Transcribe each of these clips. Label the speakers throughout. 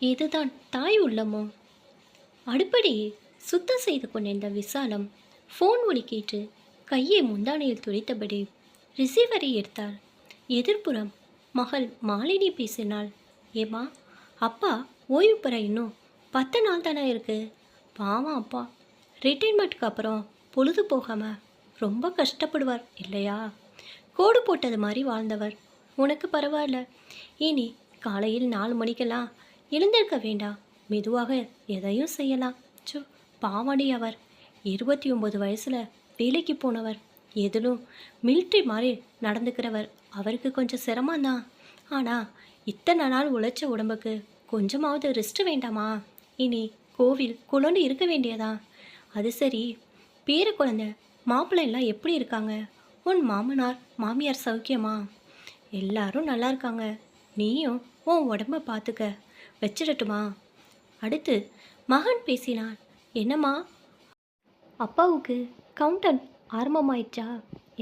Speaker 1: இதுதான் தாய் உள்ளமோ? அடுப்படியை சுத்தம் செய்து கொண்டிருந்த விசாலம் ஃபோன் ஒலி கேட்டு கையை முந்தானையில் துடைத்தபடி ரிசீவரை எடுத்தார். எதிர்ப்புறம் மகள் மாலினி பேசினாள். ஏமா, அப்பா ஓய்வு பெற இன்னும் 10 நாள் தானே இருக்கு. பாவம் அப்பா ரிட்டைர்மெண்ட்டுக்கு அப்புறம் பொழுது போகாமல் ரொம்ப கஷ்டப்படுவார் இல்லையா? கோடு போட்டது மாதிரி வாழ்ந்தவர். உனக்கு பரவாயில்ல, இனி காலையில் 4 மணிக்கெல்லாம் எழுந்திருக்க வேண்டாம், மெதுவாக எதையும் செய்யலாம். சோ, பாவாடி அவர் 29 வயசில் வேலைக்கு போனவர், எதிலும் மிலிட்ரி மாதிரி நடந்துக்கிறவர். அவருக்கு கொஞ்சம் சிரமம்தான். ஆனால் இத்தனை நாள் உழைச்ச உடம்புக்கு கொஞ்சமாவது ரெஸ்ட் வேண்டாமா? இனி கோவில் குழந்தை இருக்க வேண்டியதா? அது சரி, பேர குழந்தை மாப்பிள்ளை எல்லாம் எப்படி இருக்காங்க? உன் மாமனார் மாமியார் சௌக்கியமா? எல்லாரும் நல்லா இருக்காங்க. நீயும் உன் உடம்ப பார்த்துக்க. வச்சிடட்டுமா? அடுத்து மகன் பேசினான். என்னம்மா, அப்பாவுக்கு கவுண்டன் ஆரம்பமாயிடுச்சா?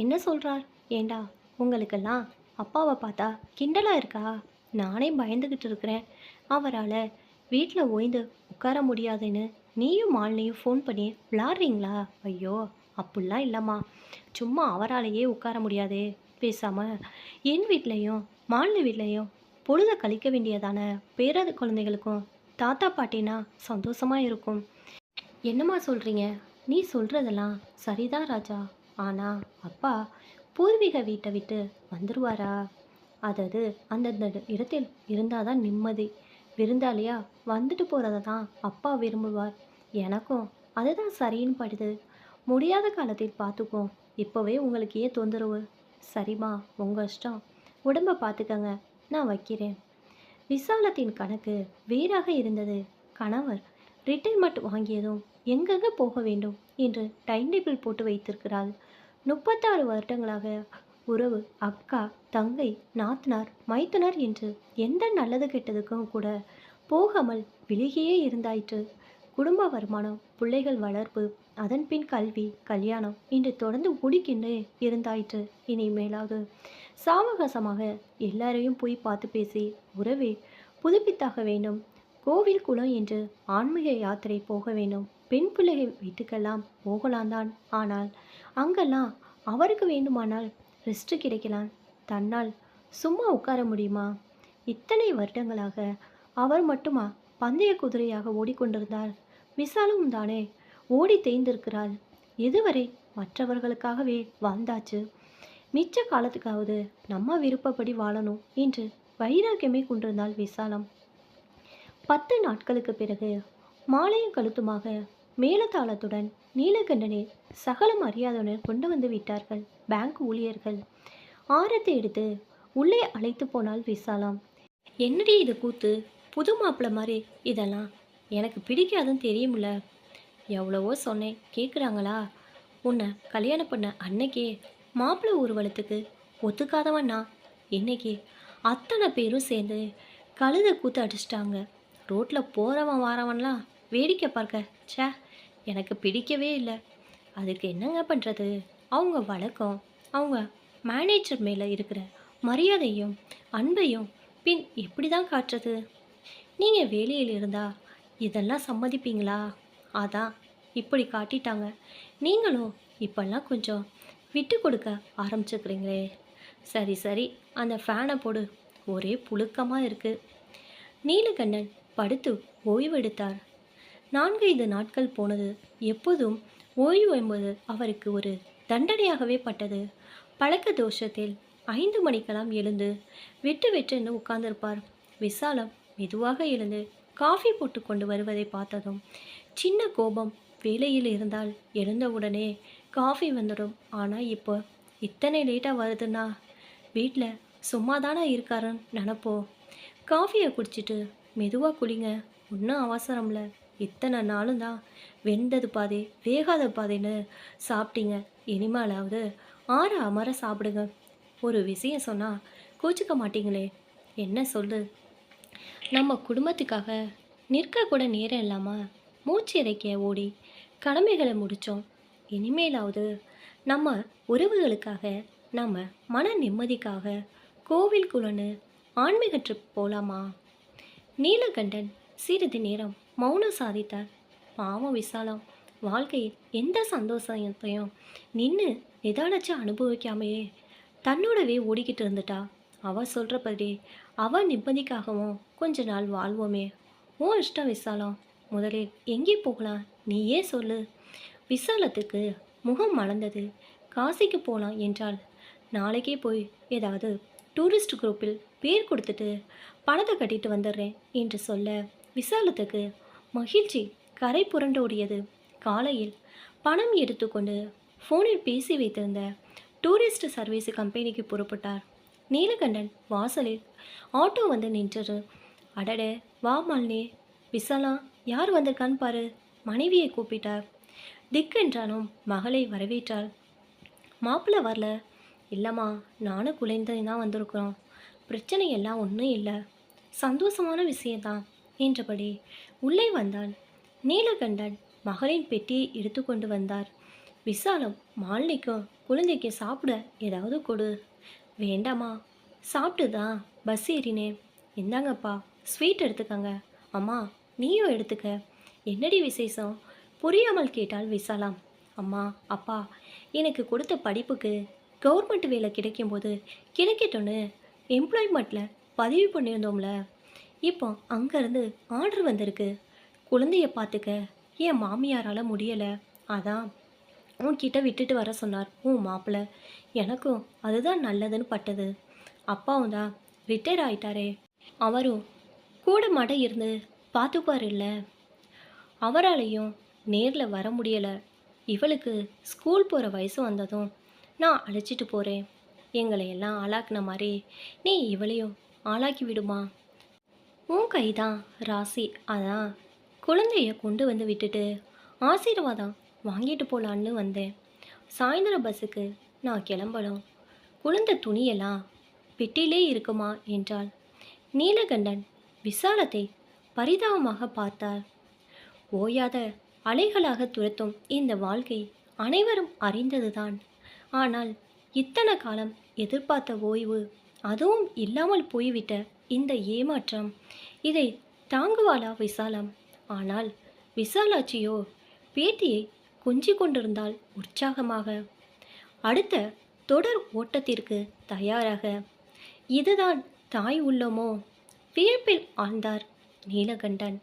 Speaker 1: என்ன சொல்கிறார்? ஏண்டா, உங்களுக்கெல்லாம் அப்பாவை பார்த்தா கிண்டலாக இருக்கா? நானே பயந்துக்கிட்டு இருக்கிறேன். அவரால் வீட்டில் ஓய்ந்து உட்கார முடியாதுன்னு நீயும் மாலினியும் ஃபோன் பண்ணி விளாட்றீங்களா? ஐயோ, அப்படிலாம் இல்லைம்மா. சும்மா அவராலேயே உட்கார முடியாது. பேசாமல் என் வீட்லேயும் மாலினி வீட்லேயும் பொழுத கழிக்க வேண்டியதான பேரது குழந்தைகளுக்கும் தாத்தா பாட்டினா சந்தோஷமாக இருக்கும். என்னம்மா சொல்கிறீங்க? நீ சொல்கிறதெல்லாம் சரிதான் ராஜா. ஆனால் அப்பா பூர்வீக வீட்டை விட்டு வந்துடுவாரா? அதாவது அந்தந்த இடத்தில் இருந்தால் தான் நிம்மதி. விருந்தாளியா வந்துட்டு போகிறத தான் அப்பா விரும்புவார். எனக்கும் அதுதான் சரின்னு படுது. முடியாத காலத்தில் பார்த்துக்கோம். இப்போவே உங்களுக்கு ஏன் தொந்தரவு? சரிம்மா, உங்கள் இஷ்டம். உடம்பை பார்த்துக்கங்க, நான் வைக்கிறேன். விசாலத்தின் கணக்கு வேறாக இருந்தது. கணவர் ரிட்டைர்மெண்ட் வாங்கியதும் எங்கெங்கே போக வேண்டும் என்று டைம் டேபிள் போட்டு வைத்திருக்கிறாள். 36 வருடங்களாக உறவு, அக்கா, தங்கை, நாத்தனார், மைத்துனர் என்று எந்த நல்லது கெட்டதுக்கும் கூட போகாமல் விலகியே இருந்தாயிற்று. குடும்ப வருமானம், பிள்ளைகள் வளர்ப்பு, அதன்பின் கல்வி, கல்யாணம் என்று தொடர்ந்து ஓடிக்கின்றே இருந்தாயிற்று. இனிமேலாவது சாவகாசமாக எல்லாரையும் போய் பார்த்து பேசி உறவை புதுப்பித்தாக வேண்டும். கோவில் குளம் என்று ஆன்மீக யாத்திரை போக வேண்டும். பெண் பிள்ளைகள் வீட்டுக்கெல்லாம் போகலாம் தான். ஆனால் அங்கெல்லாம் அவருக்கு வேண்டுமானால் ரெஸ்ட் கிடைக்கலாம். தன்னால் சும்மா உட்கார முடியுமா? இத்தனை வருடங்களாக அவர் மட்டுமா பந்தய குதிரையாக ஓடிக்கொண்டிருந்தார்? விசாலும் தானே ஓடி தேய்ந்திருக்கிறாள். எதுவரை மற்றவர்களுக்காகவே வாழ்ந்தாச்சு. மிச்ச காலத்துக்காவது நம்ம விருப்பப்படி வாழணும் என்று வைராக்கியமே கொண்டிருந்தாள் விசாலம். 10 நாட்களுக்கு பிறகு மாலையும் கழுத்துமாக மேலதாளத்துடன் நீலகண்டனை சகலம் அறியாதவனர் கொண்டு வந்து விட்டார்கள் பேங்க் ஊழியர்கள். ஆரத்தை எடுத்து உள்ளே அழைத்து போனாள் விசாலம். என்னடி இது கூத்து? புது மாப்பிள்ளை மாதிரி இதெல்லாம் எனக்கு பிடிக்காதுன்னு தெரியுமில்ல. எவ்வளவோ சொன்னேன், கேட்குறாங்களா? உன்னை கல்யாணம் பண்ண அன்னைக்கே மாப்பிள்ளை ஊர்வலத்துக்கு ஒத்துக்காதவன்னா இன்னைக்கு அத்தனை பேரும் சேர்ந்து கழுத கூத்து அடிச்சிட்டாங்க. ரோட்டில் போகிறவன் வாரவன்லாம் வேடிக்கை பார்க்க சே, எனக்கு பிடிக்கவே இல்லை. அதுக்கு என்னங்க பண்ணுறது? அவங்க வழக்கம், அவங்க மேனேஜர் மேலே இருக்கிற மரியாதையும் அன்பையும் பின் எப்படி தான் காட்டுறது? நீங்கள் வேலையில் இருந்தால் இதெல்லாம் சம்மதிப்பீங்களா? அதான் இப்படி காட்டிட்டாங்க. நீங்களும் இப்பெல்லாம் கொஞ்சம் விட்டு கொடுக்க ஆரம்பிச்சுக்கிறீங்களே. சரி சரி, அந்த ஃபேனை போடு, ஒரே புழுக்கமாக இருக்குது. நீலகண்ணன் படுத்து ஓய்வெடுத்தார். 4-5 நாட்கள் போனது. எப்போதும் ஓய்வு என்பது அவருக்கு ஒரு தண்டனையாகவே பட்டது. பழக்க தோஷத்தில் 5 மணிக்கெல்லாம் எழுந்து வெட்டு வெட்டுன்னு உட்கார்ந்திருப்பார். விசாலம் மெதுவாக எழுந்து காஃபி போட்டு கொண்டு வருவதை பார்த்ததும் சின்ன கோபம். வேலையில் இருந்தால் எழுந்தவுடனே காஃபி வந்துடும். ஆனால் இப்போ இத்தனை லேட்டாக வருதுன்னா வீட்டில் சும்மா தானே இருக்காருன்னு நினப்போம். காஃபியை குடிச்சிட்டு மெதுவாக குளிங்க, ஒன்றும் அவசரம்ல. இத்தனை நாளும் தான் வெந்தது பாதி வேகாத பாதின்னு சாப்பிட்டீங்க. இனிமேலாவது ஆற அமர சாப்பிடுங்க. ஒரு விஷயம் சொன்னால் கோச்சிக்க மாட்டீங்களே. என்ன சொல்லு? நம்ம குடும்பத்துக்காக நிற்க கூட நேரம் இல்லாமல் மூச்சு இறைக்க ஓடி கடமைகளை முடித்தோம். இனிமேலாவது நம்ம உறவுகளுக்காக, நம்ம மன நிம்மதிக்காக கோவில் குளன்னு ஆன்மீக ட்ரிப் போகலாமா? நீலகண்டன் சிறிது நேரம் மௌனம் சாதித்தார். பாவம் விசாலம், வாழ்க்கையில் எந்த சந்தோஷத்தையும் நின்று நிதானிச்சு அனுபவிக்காமையே தன்னோடவே ஓடிக்கிட்டு இருந்துட்டா. அவ சொல்கிறபடி அவ நிம்மதிக்காகவும் கொஞ்ச நாள் வாழ்வோமே. ஓ இஷ்டம் விசாலம், முதலில் எங்கே போகலாம் நீயே சொல்லு. விசாலத்துக்கு முகம் மலர்ந்தது. காசிக்கு போகலாம் என்றால் நாளைக்கே போய் ஏதாவது டூரிஸ்ட் குரூப்பில் பேர் கொடுத்துட்டு பணத்தை கட்டிட்டு வந்துடுறேன் என்று சொல்ல விசாலத்துக்கு மகிழ்ச்சி கரை புரண்டோடியது. காலையில் பணம் எடுத்துக்கொண்டு ஃபோனில் பேசி வைத்திருந்த டூரிஸ்ட் சர்வீஸ் கம்பெனிக்கு புறப்பட்டார். நீலகண்டன் வாசலில் ஆட்டோ வந்து நின்றது. அடடே வா மாலினி, விசாலா யார் வந்திருக்கான்னு பாரு, மனைவியை கூப்பிட்டார். திக்கென்றாலும் மகளை வரவேற்றாள். மாப்பிள்ளை வரல. இல்லைம்மா, நானும் குழந்தையும் தான் வந்திருக்கிறோம். பிரச்சனை எல்லாம் ஒன்றும் இல்லை, சந்தோஷமான விஷயந்தான் என்றபடி உள்ளே வந்தான். நீலகண்டன் மகளின் பெட்டியை எடுத்துக்கொண்டு வந்தார். விசாலம், மாலினிக்கும் குழந்தைக்கு சாப்பிட ஏதாவது கொடு. வேண்டாமா, சாப்பிட்டு தான் பஸ் ஏறினேன். இந்தாங்கப்பா ஸ்வீட் எடுத்துக்கங்க. அம்மா நீயும் எடுத்துக்க. என்னடி விசேஷம் புரியாமல் கேட்டாள் விசாலாம். அம்மா அப்பா எனக்கு கொடுத்த படிப்புக்கு கவர்மெண்ட் வேலை கிடைக்கும்போது கிடைக்கட்டும்னு எம்ப்ளாய்மெண்ட்டில் பதிவு பண்ணியிருந்தோம்ல, இப்போ அங்கேருந்து ஆர்டர் வந்திருக்கு. குழந்தைய பார்த்துக்க என் மாமியாரால் முடியலை, அதான் உன்கிட்ட விட்டுட்டு வர சொன்னார் உன் மாப்பிள்ளை. எனக்கும் அதுதான் நல்லதுன்னு பட்டது. அப்பாவும் தான் ரிட்டையர் ஆயிட்டாரே, அவரும் கூட மாட இருந்து பார்த்துப்பார் இல்லை, அவராலையும் நேரில் வர முடியலை. இவளுக்கு ஸ்கூல் போகிற வயசு வந்ததும் நான் அழைச்சிட்டு போகிறேன். எங்களை எல்லாம் ஆளாக்குன மாதிரி நீ இவளையும் ஆளாக்கி விடுமா. உன் கைதான் ராசி, அதான் குழந்தைய கொண்டு வந்து விட்டுட்டு ஆசீர்வாதம் வாங்கிட்டு போகலான்னு வந்தேன். சாயந்தரம் பஸ்ஸுக்கு நான் கிளம்பணும். குழந்தை துணியெல்லாம் பெட்டியிலே இருக்குமா என்றாள். நீலகண்டன் விசாலத்தை பரிதாபமாக பார்த்தார். ஓயாத அலைகளாக துரத்தும் இந்த வாழ்க்கை அனைவரும் அறிந்ததுதான். ஆனால் இத்தனை காலம் எதிர்பார்த்த ஓய்வு அதுவும் இல்லாமல் போய்விட்ட இந்த ஏமாற்றம், இதை தாங்குவாளா விசாலம்? ஆனால் விசாலாட்சியோ பேட்டியை கொஞ்சி கொண்டிருந்தால் உற்சாகமாக. அடுத்த தொடர் ஓட்டத்திற்கு தயாராக. இதுதான் தாய் உள்ளமோ? வியப்பில் ஆழ்ந்தார் நீலகண்டன்.